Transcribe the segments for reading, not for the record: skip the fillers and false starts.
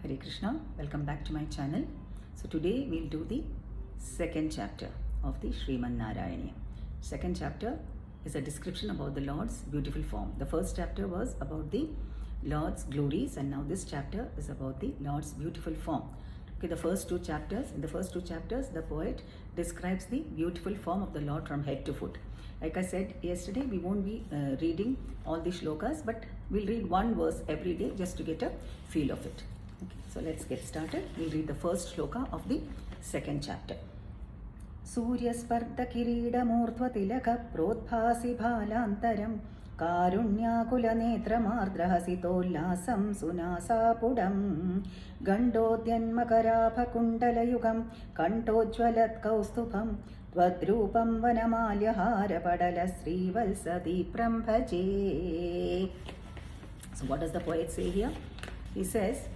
Hare Krishna, welcome back to my channel. So today we'll do the second chapter of the Sriman Narayaneeyam. Second chapter is a description about the Lord's beautiful form. The first chapter was about the Lord's glories, and now this chapter is about the Lord's beautiful form. Okay, in the first two chapters, the poet describes the beautiful form of the Lord from head to foot. Like I said yesterday, we won't be reading all the shlokas, but we'll read one verse every day just to get a feel of it. Okay, so let's get started. We'll read the first shloka of the second chapter. Suryaspardha kiridamurthva tilaka prodbhasi bhalantaram कारुण्याकुलनेत्रमार्द्रहसितोल्लासं सुनासापुडं गण्डोद्यन्मकराभकुण्डलयुगं कण्ठोज्ज्वलत्कौस्तुभं त्वद्रूपं वनमाल्यहारपडलश्रीवत्सदीप्रं भजे. So what does the poet say here? He says,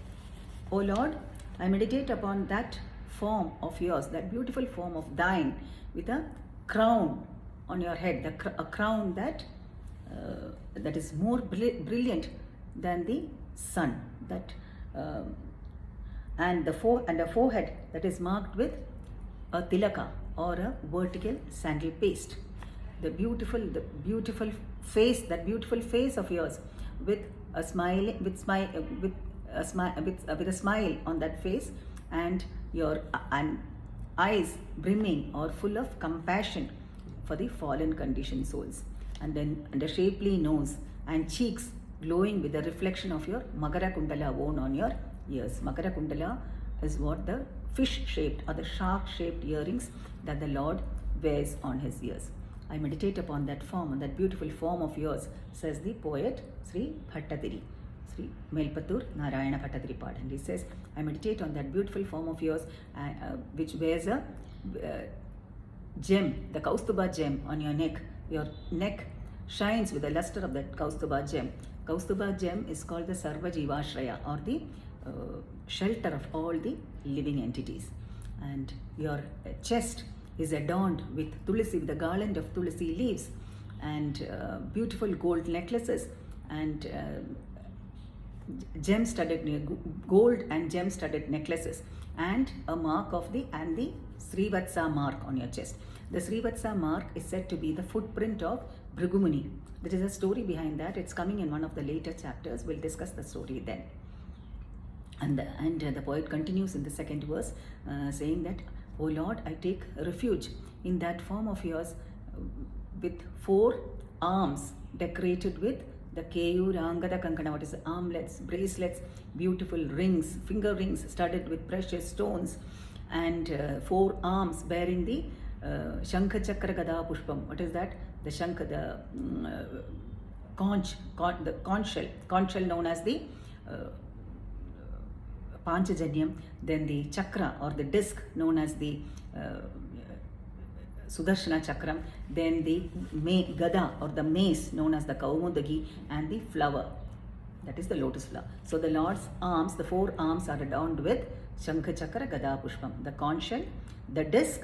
O Lord, I meditate upon that form of yours, that beautiful form of thine with a crown on your head, a crown that is more brilliant than the sun, and a forehead that is marked with a tilaka or a vertical sandal paste. The beautiful face, that beautiful face of yours, with a smile on that face, and your eyes brimming or full of compassion for the fallen conditioned souls. And a shapely nose and cheeks glowing with the reflection of your Makara Kundala worn on your ears. Makara Kundala is what the fish-shaped or the shark-shaped earrings that the Lord wears on his ears. I meditate upon that form, on that beautiful form of yours, says the poet Sri Bhattatiri, Sri Melpattur Narayana Bhattatiri Pad. And he says, I meditate on that beautiful form of yours which wears a gem, the Kaustuba gem on your neck. Your neck shines with the luster of that Kaustuba gem. Kaustuba gem is called the Sarva Jivashraya, or the shelter of all the living entities. And your chest is adorned with tulsi, with a garland of tulsi leaves, and beautiful gold necklaces, and gold and gem-studded necklaces, and a mark of the Srivatsa mark on your chest. The Srivatsa mark is said to be the footprint of Bhrigumuni. There is a story behind that. It's coming in one of the later chapters. We'll discuss the story then. And the poet continues in the second verse saying that, O Lord, I take refuge in that form of yours with 4 arms decorated with the Keyurangada Kankana, what is the armlets, bracelets, beautiful rings, finger rings studded with precious stones, and 4 arms bearing the Shankha Chakra Gada Pushpam. What is that? The Shankha, the conch shell known as the Panchajanyam, then the chakra or the disc known as the Sudarshana Chakram, then the Gada or the mace known as the Kaumudagi, and the flower, that is the lotus flower. So the Lord's arms, the 4 arms, are adorned with Shankha Chakra Gada Pushpam, the conch shell, the disc,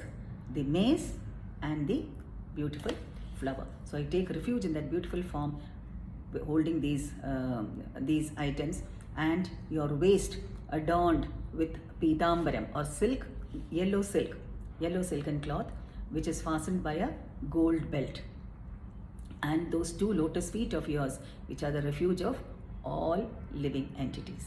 the mace, and the beautiful flower. So I take refuge in that beautiful form, holding these items, and your waist adorned with Pitambaram or silk, yellow silken cloth, which is fastened by a gold belt, and those 2 lotus feet of yours, which are the refuge of all living entities.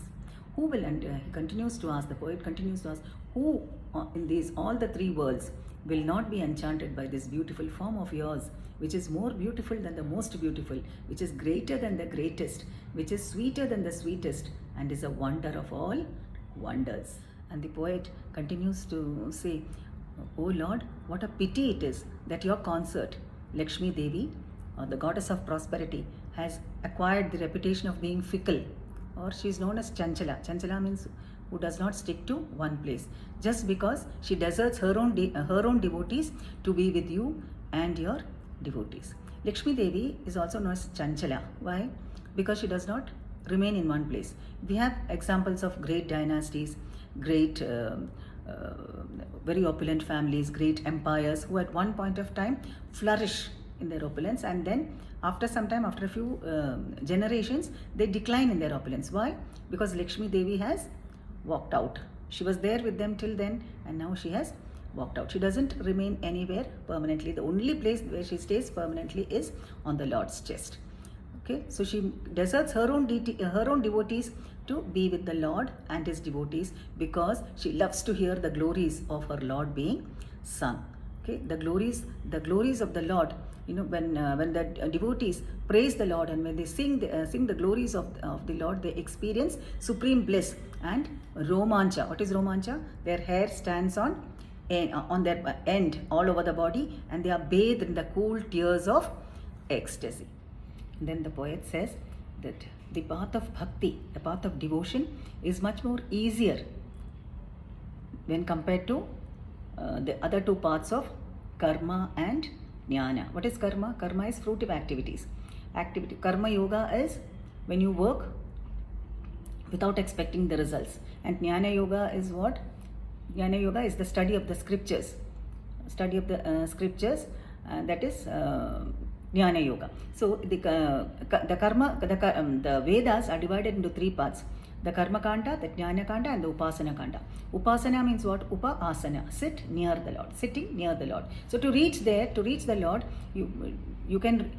Who will, and he continues to ask, the poet continues to ask, who in all the 3 worlds will not be enchanted by this beautiful form of yours, which is more beautiful than the most beautiful, which is greater than the greatest, which is sweeter than the sweetest, and is a wonder of all wonders. And the poet continues to say, O Lord, what a pity it is that your consort, Lakshmi Devi, or the goddess of prosperity, has acquired the reputation of being fickle, or she is known as Chanchala. Chanchala means who does not stick to one place, just because she deserts her own devotees to be with you and your devotees. Lakshmi Devi is also known as Chanchala. Why? Because she does not remain in one place. We have examples of great dynasties, great very opulent families, great empires, who at one point of time flourish in their opulence, and then after some time, after a few generations, they decline in their opulence. Why? Because Lakshmi Devi has walked out. She was there with them till then, and now she has walked out. She doesn't remain anywhere permanently. The only place where she stays permanently is on the Lord's chest. Okay, so she deserts her own devotees to be with the Lord and his devotees, because she loves to hear the glories of her Lord being sung. Okay, the glories of the Lord. When the devotees praise the Lord, and when they sing the glories of the Lord, they experience supreme bliss and romancha. What is romancha? Their hair stands on their end all over the body, and they are bathed in the cool tears of ecstasy. And then the poet says that the path of bhakti, the path of devotion, is much more easier when compared to the other two paths of karma and jnana. What is karma? Karma is fruitive activities. Karma yoga is when you work without expecting the results. And jnana yoga is what? Jnana yoga is the study of the scriptures. That is jnana yoga. So the Vedas are divided into three parts: the karma kanda, the jnana kanda, and the upasana kanda. Upasana means what? Upa-asana, sit near the Lord, sitting near the Lord. So to reach the Lord, you can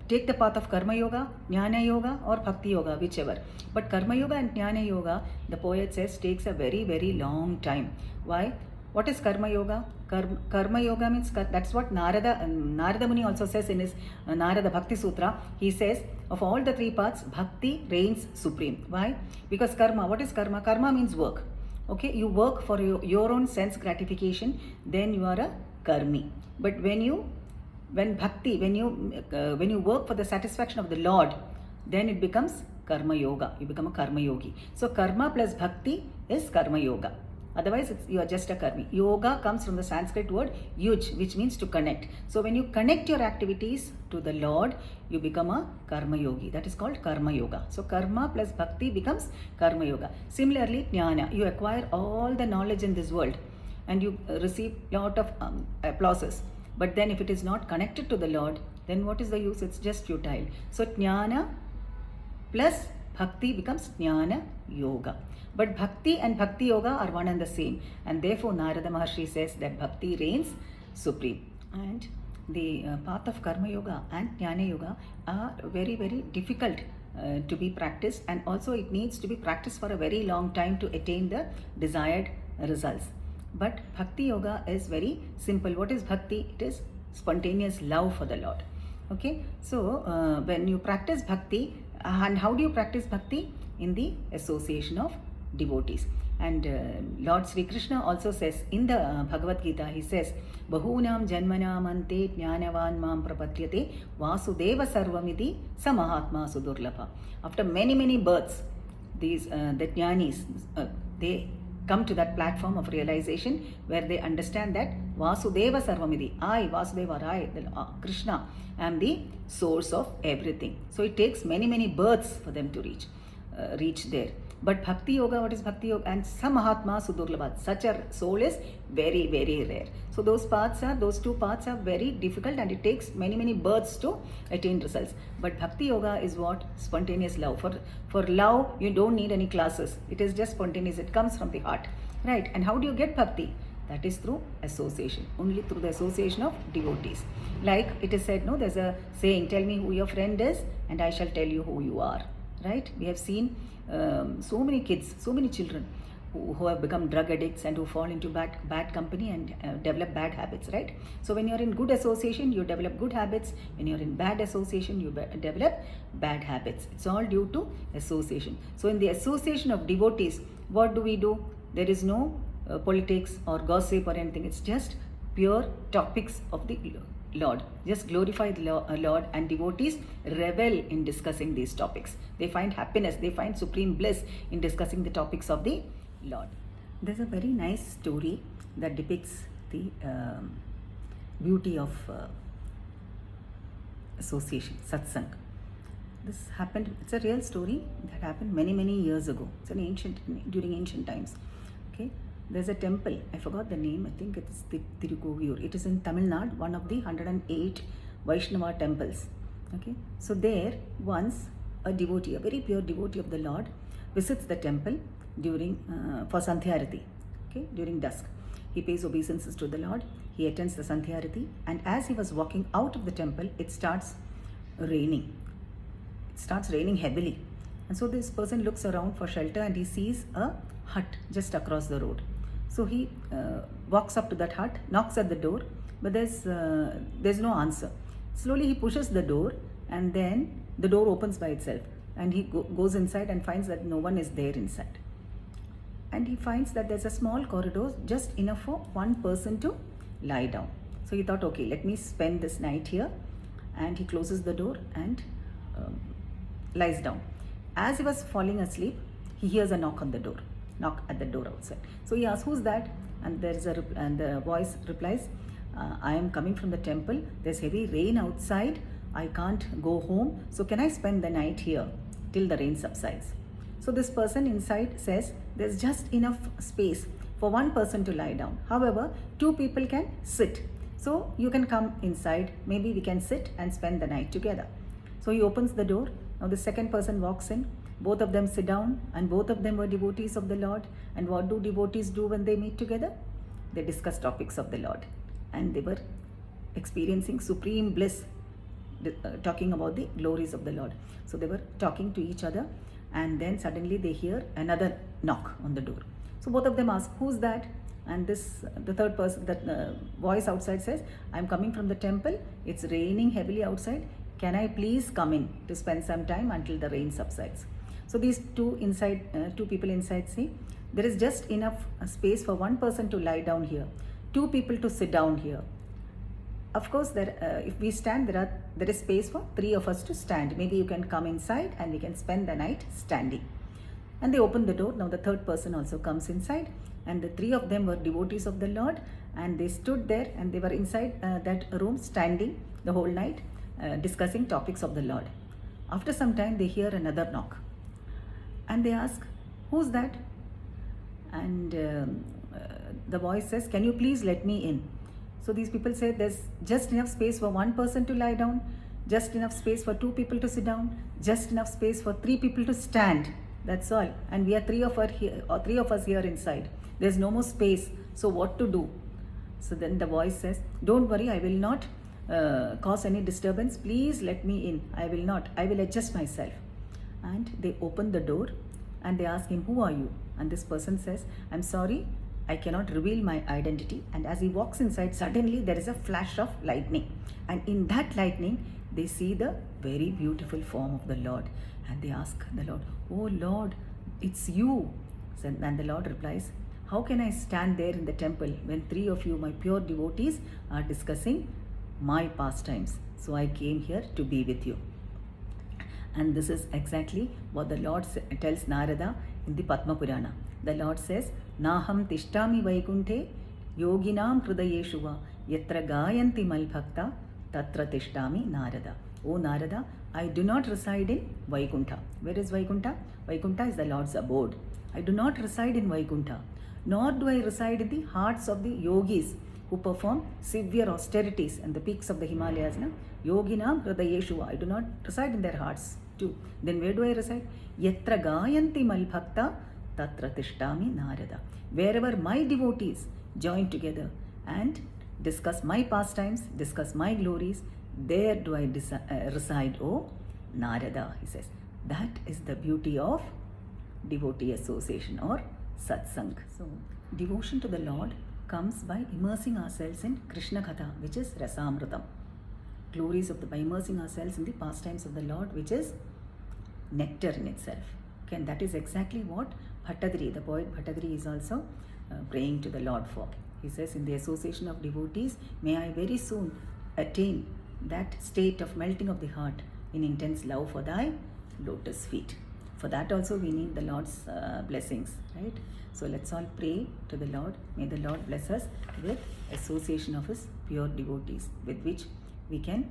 take the path of karma yoga, jnana yoga, or bhakti yoga, whichever. But karma yoga and jnana yoga, the poet says, takes a very, very long time. Why? What is karma yoga? Karma yoga means, that's what Narada Muni also says in his Narada Bhakti Sutra. He says, of all the three paths, bhakti reigns supreme. Why? Because karma, what is karma? Karma means work. Okay, you work for your own sense gratification, then you are a karmi. But when you work for the satisfaction of the Lord, then it becomes karma yoga. You become a karma yogi. So karma plus bhakti is karma yoga. Otherwise, you are just a karmi. Yoga comes from the Sanskrit word yuj, which means to connect. So when you connect your activities to the Lord, you become a karma yogi. That is called karma yoga. So karma plus bhakti becomes karma yoga. Similarly, jnana. You acquire all the knowledge in this world and you receive lot of applauses. But then if it is not connected to the Lord, then what is the use? It's just futile. So jnana plus bhakti becomes jnana yoga. But bhakti and bhakti yoga are one and the same. And therefore Narada Maharshi says that bhakti reigns supreme. And the path of karma yoga and jnana yoga are very, very difficult to be practiced. And also it needs to be practiced for a very long time to attain the desired results. But bhakti yoga is very simple. What is bhakti? It is spontaneous love for the Lord. Okay, so when you practice bhakti, and how do you practice bhakti? In the association of devotees. And Lord Sri Krishna also says in the Bhagavad Gita, he says, Bahunam janmanam ante jnanavan mam prapadyate vasudeva sarvamiti samahatma sudurlabha. After many, many births, the jnanis, they come to that platform of realization where they understand that Vasudeva Sarvamidi, I, Vasudeva, Krishna, am the source of everything. So it takes many, many births for them to reach there. But Bhakti Yoga, what is Bhakti Yoga? And Samahatma Sudurlabha, such a soul is very, very rare. So those two paths are very difficult and it takes many, many births to attain results. But Bhakti Yoga is what? Spontaneous love. For love, you don't need any classes. It is just spontaneous. It comes from the heart. Right? And how do you get Bhakti? That is through association. Only through the association of devotees. Like it is said, no, there's a saying, tell me who your friend is and I shall tell you who you are. Right? We have seen so many kids, so many children who have become drug addicts and who fall into bad company and develop bad habits, right? So when you're in good association, you develop good habits. When you're in bad association, you develop bad habits. It's all due to association. So in the association of devotees, what do? There is no politics or gossip or anything. It's just pure topics of the Lord. Just glorify the Lord, and devotees revel in discussing these topics. They find happiness, they find supreme bliss in discussing the topics of the Lord. There's a very nice story that depicts the beauty of association, satsang. This happened, it's a real story that happened many, many years ago. It's during ancient times. Okay. There's a temple, I forgot the name, I think it's Tirukogiyur. It is in Tamil Nadu, one of the 108 Vaishnava temples. Okay, so there once a devotee, a very pure devotee of the Lord, visits the temple during for Sandhya Arati, okay, during dusk. He pays obeisances to the Lord, he attends the Sandhya Arati, and as he was walking out of the temple, it starts raining. It starts raining heavily. And so this person looks around for shelter and he sees a hut just across the road. So he walks up to that hut, knocks at the door, but there's no answer. Slowly he pushes the door, and then the door opens by itself, and he goes inside and finds that no one is there inside. And he finds that there's a small corridor just enough for one person to lie down. So he thought, okay, let me spend this night here, and he closes the door and lies down. As he was falling asleep, he hears a knock at the door outside. So he asks, who's that? And the voice replies, I am coming from the temple. There's heavy rain outside. I can't go home. So can I spend the night here till the rain subsides? So this person inside says, there's just enough space for one person to lie down. However, 2 people can sit. So you can come inside. Maybe we can sit and spend the night together. So he opens the door. Now the second person walks in. Both of them sit down, and both of them were devotees of the Lord. And what do devotees do when they meet together? They discuss topics of the Lord. And they were experiencing supreme bliss, talking about the glories of the Lord. So they were talking to each other, and then suddenly they hear another knock on the door. So both of them ask, who's that? And the third person, the voice outside says, I'm coming from the temple. It's raining heavily outside. Can I please come in to spend some time until the rain subsides? So these two people inside say, there is just enough space for one person to lie down here, 2 people to sit down here. Of course, if we stand, there is space for 3 of us to stand. Maybe you can come inside and we can spend the night standing. And they open the door. Now the third person also comes inside, and the 3 of them were devotees of the Lord, and they stood there and they were inside that room standing the whole night, discussing topics of the Lord. After some time, they hear another knock, and they ask, who's that? And the voice says, can you please let me in? So these people say, there's just enough space for one person to lie down, just enough space for 2 people to sit down, just enough space for 3 people to stand. That's all. And we are 3 of us here inside. There's no more space. So what to do? So then the voice says, don't worry, I will not cause any disturbance. Please let me in. I will not. I will adjust myself. And they open the door and they ask him, who are you? And this person says, I'm sorry, I cannot reveal my identity. And as he walks inside, suddenly there is a flash of lightning. And in that lightning, they see the very beautiful form of the Lord. And they ask the Lord, oh Lord, it's you. And the Lord replies, how can I stand there in the temple when 3 of you, my pure devotees, are discussing my pastimes? So I came here to be with you. And this is exactly what the Lord tells Narada in the Padma Purana. The Lord says, Naham tishtami vaikunthe yoginam hridayeshuva yatra gayanti malbhakta tatra tishtami Narada. O Narada, I do not reside in Vaikuntha. Where is Vaikuntha? Vaikuntha is the Lord's abode. I do not reside in Vaikuntha, nor do I reside in the hearts of the yogis who perform severe austerities in the peaks of the Himalayas. Yoginam hridayeshuva. I do not reside in their hearts too. Then where do I reside? Yatra gayanti malbhakta tatra tishtami Narada. Wherever my devotees join together and discuss my pastimes, discuss my glories, there do I reside, O Narada, he says. That is the beauty of devotee association or satsang. So, devotion to the Lord comes by immersing ourselves in Krishna Katha, which is Rasamritam. Glories of by immersing ourselves in the pastimes of the Lord, which is nectar in itself. Okay, and that is exactly what Bhattadri, the poet Bhattadri, is also praying to the Lord for. He says, in the association of devotees, may I very soon attain that state of melting of the heart in intense love for thy lotus feet. For that also we need the Lord's blessings, right? So let's all pray to the Lord. May the Lord bless us with association of his pure devotees, with which we can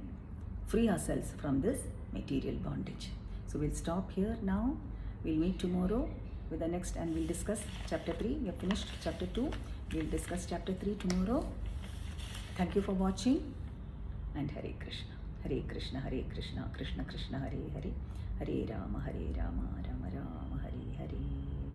free ourselves from this material bondage. So we'll stop here now. We'll meet tomorrow with the next, and we'll discuss chapter 3. We have finished chapter 2. We'll discuss chapter 3 tomorrow. Thank you for watching, and Hare Krishna. Hare Krishna, Hare Krishna, Krishna Krishna, Hare Hare, Hare Rama, Rama Rama,